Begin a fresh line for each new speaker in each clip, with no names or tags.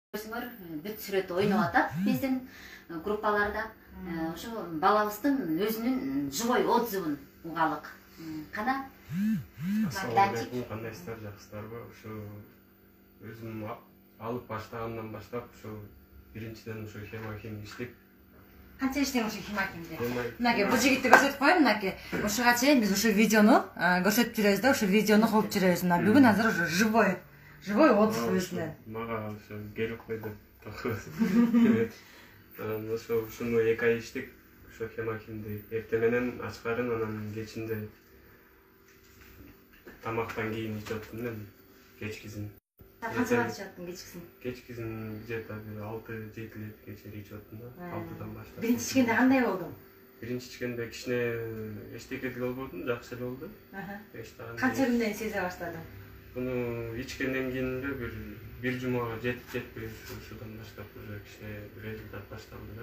бүт сүрөт ойноп атат биздин группаларда. Ошо балабыздын өзүнүн живой отзывын угалык. Кана?
Кандайсыздар, жакшысыздарбы? Ошо өзүм алып баштагандан баштап ошо биринчиден ошо хемахим иштеп.
Канча иштең ошо хемахимде? Мынаке бул жигитти көрсөтүп коеюн, мынаке. Ошого чейин биз ошо видеону көрсөтүп жүрөбүз да, ошо видеону коюп жүрөбүз. Мына бүгүн азыр уже живой отзыв өзүнөн.
Мага ошо келип койду. Ошо ушуну 2 ай иштик, ошо хемахимди эрте менен ачкарын, анан кечинде тамактан кийин ичип аттым мен, кечкисин.
Канчага ичип аттың кечкисин?
Кечкисин где-то 6-7 литрге ичип аттым да, 6-дан баштап.
Биринчи ичкенде кандай болду?
Биринчи ичкенде кичине эчтеке деле болбодум, жакшы эле болду.
Канча күндөн сезе баштадың?
Буну ичкенден кийин эле бир жумага жетпей ушудан баштап уже кичине результат башталды да.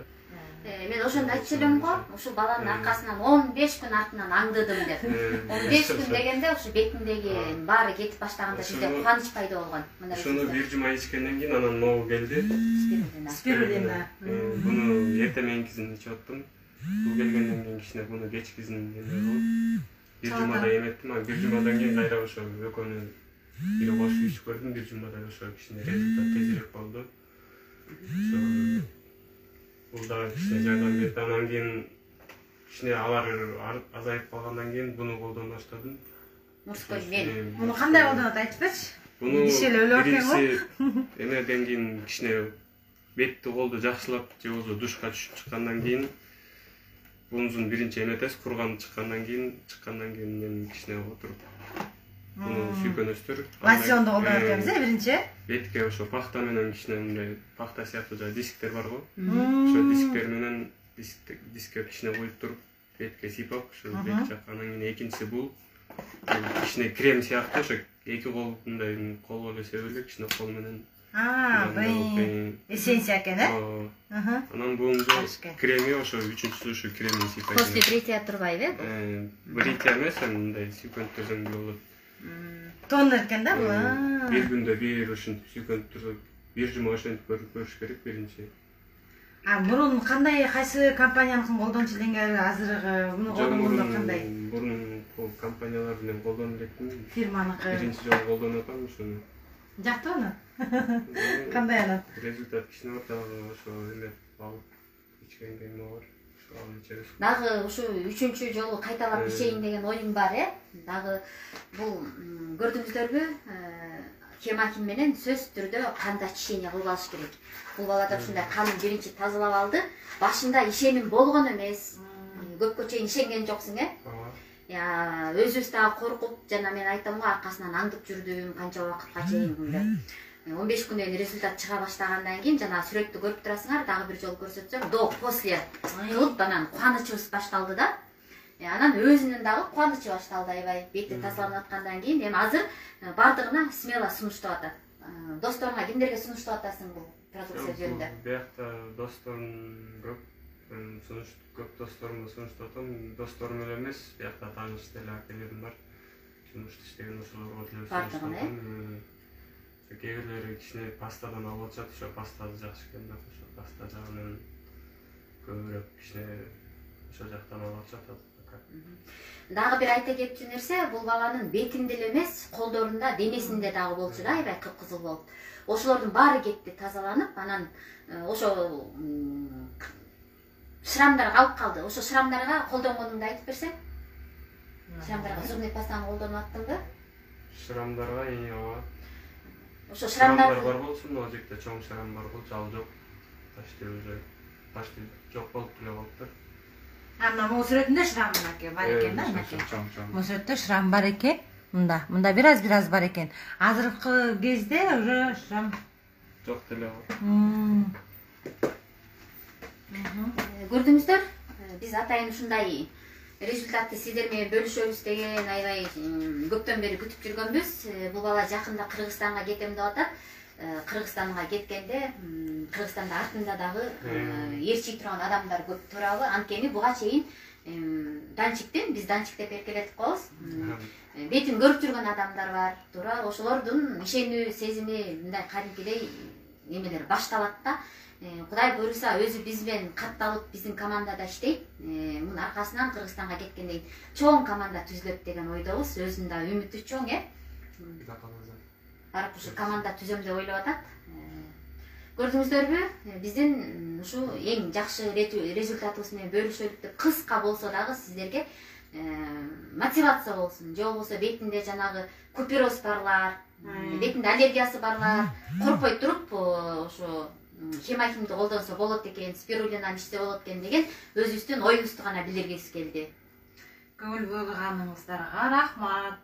Мен ошондо айтчу элем го, ушу баланын аркасынан 15 күн артынан аңдыдым деп. 15 күн дегенде ушу бетиндеги баары кетип баштаганда сизде кубаныч пайда болгон.
Ушуну бир жума ичкенден кийин анан могу келди.
Спирулина.
Буну эрте мененкисин ичип аттым. Бул келгенден кийин кичине буну кечкисин бир жумада эметтим, а бир жумадан кийин кайра ошо экөөнү бир кошуп ичип көрдүм, бир жумада ошо кичине результат тезирээк болду. Ошо бул дагы кичине жардам берди. Анан кийин кичине алар азайып калгандан кийин буну колдоно баштадым.
Мурской мен.
Муну кандай колдонот айтып берчи?
Буну
киши эле өлүп экен го.
Эмеден кийин кичине бетти колду жакшылап же болбосо душка түшүп чыккандан кийин бунун биринчи эметес, курган чыккандан кийин мен кичине отуруп буну сүйкөнөстөр.
Лосьонду колдонот экенбиз, биринчи.
Бетке ошо пахта менен кичине мындай пахта сыяктуу жа дисктер бар го. Ошо дисктер менен дискке кичине коюп туруп, бетке сыйпап, ошо бет жакка, анан кийин экинчиси бул кичине крем сыяктуу, ошо эки кол мындай колго эле себеле кичине кол менен.
Эссенция экен, э?
Анан бунун креми ошо үчүнчүсү ошо кремни сыйпайт.
После бритья турбайбы?
Бритья эмес, мындай сүйкөнтүрсөң болот.
Тонер экен да бул.
Бир күндө бир ушинтип сүйкөнтүрүп, бир жума ошентип көрүш керек биринчи.
Мурун кандай, кайсы компанияныкын колдончу элеңер, азыркы буну колдонгондо кандай?
Мурун компаниялар менен колдонуп электим.
Фирманыкы.
Биринчи жолу колдонуп атам ушуну.
Жактыбы? Кандай анан?
Результат кичине бар, дагы ошо эме алып ичкен кийин бар.
Дагы ушу 3-чү жолу кайталап ичейин деген оюм бар, э? Дагы бул көрдүңүздөрбү? Хемахим менен сөзсүз түрдө канда ишене кылып алыш керек. Бул балада ушундай канын биринчи тазалап алды. Башында ишеним болгон эмес. Көпкө чейин ишенген жоксуң, э? Өзүбүз дагы коркуп, жана мен айтам го, аркасынан аңдып жүрдүм, канча убакытка чейин деп. 15 күндөн результат чыга баштагандан кийин жана сүрөттү көрүп турасыңар, дагы бир жолу көрсөтсөм, до после кылып анан кубанычыбыз башталды да. Анан өзүнүн дагы кубанычы башталды, аябай бети тазаланып аткандан кийин. Эми азыр бардыгына смело сунуштап атат. Досторуңа кимдерге сунуштап атасың бул продукция жөнүндө?
Биякта досторум көп, көп досторума сунуштап атам. Досторум эле эмес, биякта тааныш деле акелерим бар. Жумушта иштеген ошолорго деле сунуштап атам. Кээ бирлери кичине пастадан алып атышат, ошо пастасы жакшы экен да, ошо паста жагынан көбүрөөк кичине ошо жактан алып атышат.
Дагы бир айта кетчү нерсе, бул баланын бетинде эле эмес, колдорунда, денесинде дагы болчу да, аябай кыпкызыл болуп. Ошолордун баары кетти, тазаланып, анан ошо шрамдар калып калды. Ошо шрамдарга колдонгонуңду айтып берсең? Шрамдарга зубный пастаны колдонуп аттыңбы?
Шрамдарга ооба.
Ошо шрамдар
бар болчу, могу жерде чоң шрам бар болчу, ал жок. Почти уже жок болуп эле калыптыр.
Мына могу сүрөтүндө шрам бар экен да, мынакей. Могу сүрөттө шрам бар экен. Мында бир-аз бар экен. Азыркы кезде уже шрам
жок деле.
Көрдүңүздөр, биз атайын ушундай результатты сиздер менен бөлүшөбүз деген аябай көптөн бери күтүп жүргөнбүз. Бул бала жакында Кыргызстанга кетем деп атат. Кыргызстанга кеткенде, Кыргызстанда артында дагы ээрчий турган адамдар көп туурабы? Анткени буга чейин Данчиктен, биз Данчик деп эркелетип коебуз. Бетин көрүп жүргөн адамдар бар, туура ошолордун ишенүү сезими мындай кадимкидей эмелер башталат да. Кудай буйруса өзү биз менен катталып биздин командада иштейт. Мунун аркасынан Кыргызстанга кеткенден кийин чоң команда түзүлөт деген ойдобуз. Өзүнүн да үмүтү чоң, барып ушу команда түзөм деп ойлоп атат. Көрдүңүздөрбү? Биздин ушу эң жакшы результатыбыз менен бөлүшөлүк деп кыска болсо дагы сиздерге мотивация болсун. Же болбосо бетинде жанагы купероз барлар, бетинде аллергиясы барлар коркпой туруп ошо хемахимди колдонсо болот экен, спирулинаны ичсе болот экен деген өзүбүздүн оюбузду гана билдиргибиз келди.
Көңүл бурганыңыздарга рахмат.